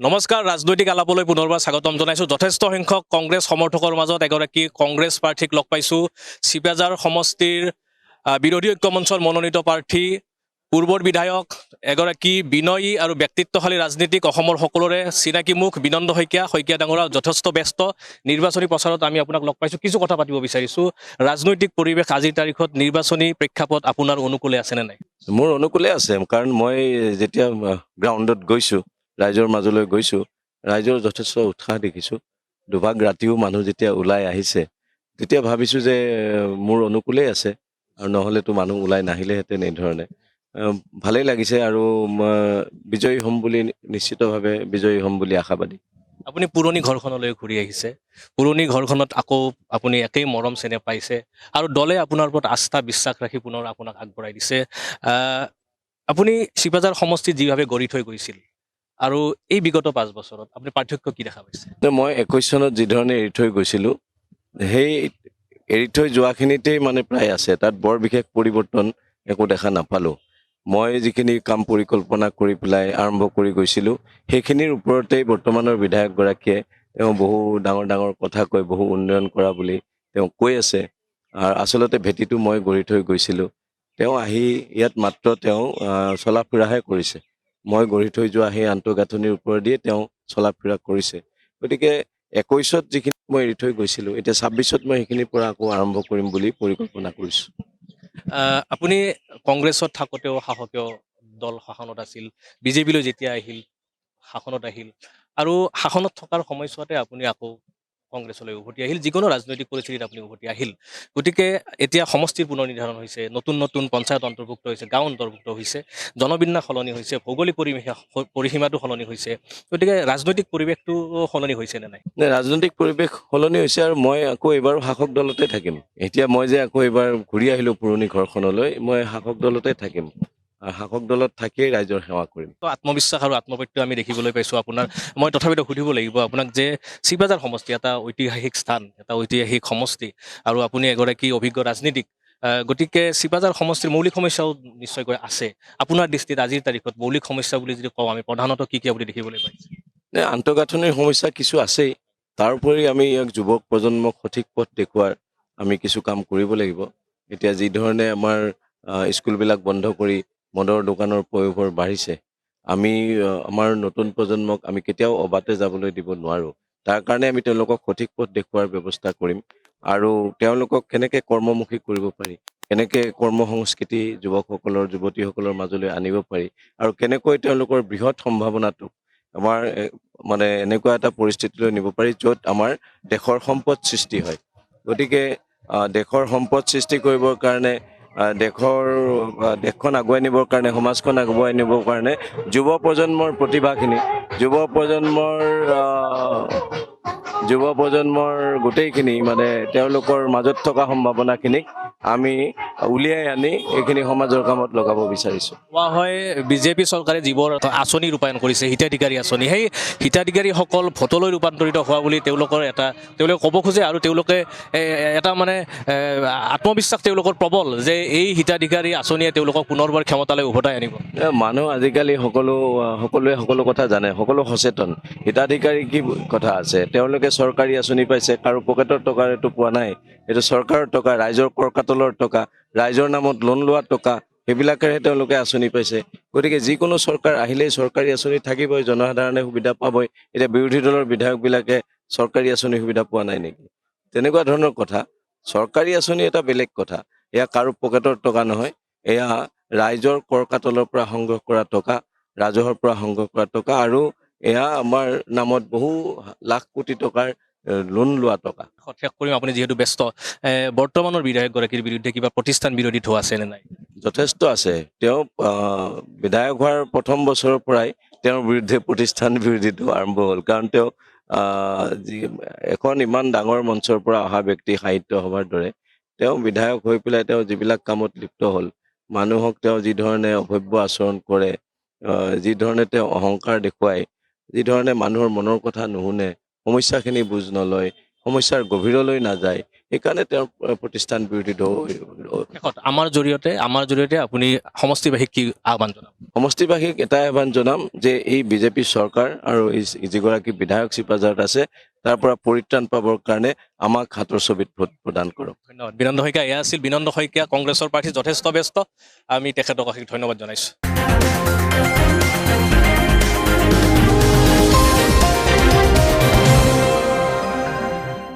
নমস্কাৰ ৰাজনৈতিক আলাপলৈ পুনৰবাৰ স্বাগতম জনাইছোঁ। যথেষ্ট সংখ্যক কংগ্ৰেছ সমৰ্থকৰ মাজত এগৰাকী কংগ্ৰেছ প্ৰাৰ্থীক লগ পাইছোঁ। চিপাঝাৰ সমষ্টিৰ বিৰোধী ঐক্য মঞ্চৰ মনোনীত প্ৰাৰ্থী পূৰ্বৰ বিধায়ক এগৰাকী বিনয়ী আৰু ব্যক্তিত্বশালী ৰাজনীতিক অসমৰ সকলোৰে চিনাকি মুখ বিনন্দ শইকীয়া ডাঙৰা যথেষ্ট ব্যস্ত নিৰ্বাচনী প্ৰচাৰত আমি আপোনাক লগ পাইছোঁ। কিছু কথা পাতিব বিচাৰিছোঁ। ৰাজনৈতিক পৰিৱেশ আজিৰ তাৰিখত নিৰ্বাচনী প্ৰেক্ষাপট আপোনাৰ অনুকূলে আছেনে নাই? মোৰ অনুকূলে আছে, কাৰণ মই যেতিয়া গ্ৰাউণ্ডত গৈছোঁ, ৰাইজৰ মাজলৈ গৈছোঁ, ৰাইজৰ যথেষ্ট উৎসাহ দেখিছোঁ। দুভাগ ৰাতিও মানুহ যেতিয়া ওলাই আহিছে, তেতিয়া ভাবিছোঁ যে মোৰ অনুকূলেই আছে, আৰু নহ'লেতো মানুহ ওলাই নাহিলেহেঁতেন এইধৰণে। ভালেই লাগিছে, আৰু বিজয়ী হ'ম বুলি নিশ্চিতভাৱে বিজয়ী হ'ম বুলি আশাবাদী। আপুনি পুৰণি ঘৰখনলৈ ঘূৰি আহিছে। পুৰণি ঘৰখনত আকৌ আপুনি একেই মৰম চেনেহ পাইছে আৰু দলে আপোনাৰ ওপৰত আস্থা বিশ্বাস ৰাখি পুনৰ আপোনাক আগবঢ়াই দিছে। আপুনি চিপাঝাৰ সমষ্টিত যিভাৱে গঢ়ি থৈ গৈছিল আৰু এই বিগত 5 বছৰত আপুনি পাৰ্থক্য কি দেখা পাইছে? মই 21 চনত যিধৰণে এৰি থৈ গৈছিলোঁ, সেই এৰি থৈ যোৱাখিনিতেই মানে প্ৰায় আছে। তাত বৰ বিশেষ পৰিৱৰ্তন একো দেখা নাপালোঁ। মই যিখিনি কাম পৰিকল্পনা কৰি পেলাই আৰম্ভ কৰি গৈছিলোঁ, সেইখিনিৰ ওপৰতেই বৰ্তমানৰ বিধায়কগৰাকীয়ে তেওঁ বহু ডাঙৰ ডাঙৰ কথা কৈ বহু উন্নয়ন কৰা বুলি তেওঁ কৈ আছে। আৰু আচলতে ভেটিটো মই গঢ়ি থৈ গৈছিলোঁ। তেওঁ আহি ইয়াত মাত্ৰ তেওঁ চলা ফুৰাহে কৰিছে। মই গঢ়ি থৈ যোৱা সেই আন্তঃগাঁথনিৰ ওপৰেদিয়ে তেওঁ চলা ফুৰা কৰিছে। গতিকে 21ত যিখিনি মই এৰি থৈ গৈছিলোঁ, এতিয়া 26ত মই সেইখিনিৰ পৰা আকৌ আৰম্ভ কৰিম বুলি পৰিকল্পনা কৰিছোঁ। আপুনি কংগ্ৰেছত থাকোঁতেও শাসকীয় দল শাসনত আছিল, বিজেপিলৈ যেতিয়া আহিল শাসনত আহিল আৰু শাসনত থকাৰ সময়ছোৱাতে আপুনি আকৌ কংগ্ৰেছলৈ উভতি আহিল। যিকোনো ৰাজনৈতিক পৰিস্থিতিত আপুনি উভতি আহিল। গতিকে এতিয়া সমষ্টিৰ পুনৰ নিৰ্ধাৰণ হৈছে, নতুন নতুন পঞ্চায়ত অন্তৰ্ভুক্ত হৈছে, গাঁও অন্তৰ্ভুক্ত হৈছে, জনবিন্যাস সলনি হৈছে, ভৌগোলিক পৰিসীমাটো সলনি হৈছে। গতিকে ৰাজনৈতিক পৰিৱেশটো সলনি হৈছে নে নাই? ৰাজনৈতিক পৰিৱেশ সলনি হৈছে, আৰু মই আকৌ এইবাৰো শাসক দলতে থাকিম। এতিয়া মই যে আকৌ এইবাৰ ঘূৰি আহিলোঁ পুৰণি ঘৰখনলৈ, মই শাসক দলতে থাকিম। আৰু শাসক দলত থাকিয়েই ৰাইজৰ সেৱা কৰিম। আত্মবিশ্বাস আৰু আত্মপ্ৰত্যয় আমি দেখিবলৈ পাইছোঁ আপোনাৰ। মই তথাপিতো সুধিব লাগিব আপোনাক যে চিপাঝাৰ সমষ্টি এটা ঐতিহাসিক স্থান, এটা ঐতিহাসিক সমষ্টি, আৰু আপুনি এগৰাকী অভিজ্ঞ ৰাজনীতিক। গতিকে চিপাঝাৰ সমষ্টিৰ মৌলিক সমস্যাও নিশ্চয়কৈ আছে। আপোনাৰ দৃষ্টিত আজিৰ তাৰিখত মৌলিক সমস্যা বুলি যদি কওঁ আমি প্ৰধানতঃ কি আপুনি দেখিবলৈ পাইছে? আন্তঃগাঁথনিৰ সমস্যা কিছু আছেই। তাৰোপৰি আমি ইয়াক যুৱক প্ৰজন্মক সঠিক পথ দেখুওৱাৰ আমি কিছু কাম কৰিব লাগিব। এতিয়া যিধৰণে আমাৰ স্কুলবিলাক বন্ধ কৰি মদৰ দোকানৰ পয়োভৰ বাঢ়িছে, আমি আমাৰ নতুন প্ৰজন্মক আমি কেতিয়াও অবাতে যাবলৈ দিব নোৱাৰোঁ। তাৰ কাৰণে আমি তেওঁলোকক সঠিক পথ দেখুওৱাৰ ব্যৱস্থা কৰিম, আৰু তেওঁলোকক কেনেকৈ কৰ্মমুখী কৰিব পাৰি, কেনেকৈ কৰ্মসংস্কৃতি যুৱকসকলৰ যুৱতীসকলৰ মাজলৈ আনিব পাৰি, আৰু কেনেকৈ তেওঁলোকৰ বৃহৎ সম্ভাৱনাটো আমাৰ মানে এনেকুৱা এটা পৰিস্থিতিলৈ নিব পাৰি য'ত আমাৰ দেশৰ সম্পদ সৃষ্টি হয়। গতিকে দেশৰ সম্পদ সৃষ্টি কৰিবৰ কাৰণে, দেশখন আগুৱাই নিবৰ কাৰণে, সমাজখন আগুৱাই নিবৰ কাৰণে যুৱ প্ৰজন্মৰ প্ৰতিভাখিনি, যুৱ প্ৰজন্মৰ গোটেইখিনি মানে তেওঁলোকৰ মাজত থকা সম্ভাৱনাখিনিক আমি উলিয়াই আনি এইখিনি সমাজৰ কামত লগাব বিচাৰিছোঁ। কোৱা হয় বিজেপি চৰকাৰে যিবোৰ আঁচনি ৰূপায়ণ কৰিছে, হিতাধিকাৰী আঁচনি, সেই হিতাধিকাৰীসকল ভোটলৈ ৰূপান্তৰিত হোৱা বুলি তেওঁলোকে ক'ব খোজে, আৰু তেওঁলোকে এটা মানে আত্মবিশ্বাস তেওঁলোকৰ প্ৰবল যে এই হিতাধিকাৰী আঁচনিয়ে তেওঁলোকক পুনৰবাৰ ক্ষমতালৈ উভতাই আনিব। মানুহ আজিকালি সকলোৱে সকলো কথা জানে, সকলো সচেতন। হিতাধিকাৰী কি কথা আছে? তেওঁলোকে চৰকাৰী আঁচনি পাইছে, কাৰো পকেটৰ টকা এইটো পোৱা নাই। এইটো চৰকাৰৰ টকা, ৰাইজৰ কৰকাতলৰ টকা, ৰাইজৰ নামত লোন লোৱা টকা, সেইবিলাকেৰে তেওঁলোকে আঁচনি পাইছে। গতিকে যিকোনো চৰকাৰ আহিলেই চৰকাৰী আঁচনি থাকিবই, জনসাধাৰণে সুবিধা পাবই। এতিয়া বিৰোধী দলৰ বিধায়কবিলাকে চৰকাৰী আঁচনি সুবিধা পোৱা নাই নেকি? তেনেকুৱা ধৰণৰ কথা। চৰকাৰী আঁচনি এটা বেলেগ কথা, এয়া কাৰো পকেটৰ টকা নহয়, এয়া ৰাইজৰ কৰকাতলৰ পৰা সংগ্ৰহ কৰা টকা, ৰাজহৰ পৰা সংগ্ৰহ কৰা টকা, আৰু এয়া আমাৰ নামত বহু লাখ কোটি টকাৰ লোন লোৱা টকা। শেষ কৰিম, আপুনি যিহেতু ব্যস্ত, বৰ্তমানৰ বিধায়কগৰাকীৰ বিৰুদ্ধে কিবা প্ৰতিষ্ঠান বিৰোধী ধোৱা আছেনে নাই? যথেষ্ট আছে। তেওঁ বিধায়ক হোৱাৰ প্ৰথম বছৰৰ পৰাই তেওঁৰ বিৰুদ্ধে প্ৰতিষ্ঠান বিৰোধীটো আৰম্ভ হ'ল, কাৰণ তেওঁ এখন ইমান ডাঙৰ মঞ্চৰ পৰা অহা ব্যক্তি, সাহিত্য সভাৰ দৰে, তেওঁ বিধায়ক হৈ পেলাই তেওঁ যিবিলাক কামত লিপ্ত হ'ল, মানুহক তেওঁ যিধৰণে অভব্য আচৰণ কৰে, যিধৰণে তেওঁ অহংকাৰ দেখুৱায়, যিধৰণে মানুহৰ মনৰ কথা নুশুনে, সমস্যাখিনি বুজ নলয়, সমস্যাৰ গভীৰলৈ নাযায়, সেইকাৰণে তেওঁৰ প্ৰতিষ্ঠান বিৰোধী শেষত আমাৰ জৰিয়তে আপুনি সমষ্টিবাসীক কি আহ্বান জনাব? সমষ্টিবাসীক এটাই আহ্বান জনাম যে এই বিজেপি চৰকাৰ আৰু এই যিগৰাকী বিধায়ক চিপাঝাৰত আছে তাৰ পৰা পৰিত্ৰাণ পাবৰ কাৰণে আমাক হাতৰ ছবিত ভোট প্ৰদান কৰক। ধন্যবাদ। বিনন্দ শইকীয়া, এয়া আছিল বিনন্দ শইকীয়া, কংগ্ৰেছৰ প্ৰাৰ্থী, যথেষ্ট ব্যস্ত। আমি তেখেতক অশেষ ধন্যবাদ জনাইছোঁ।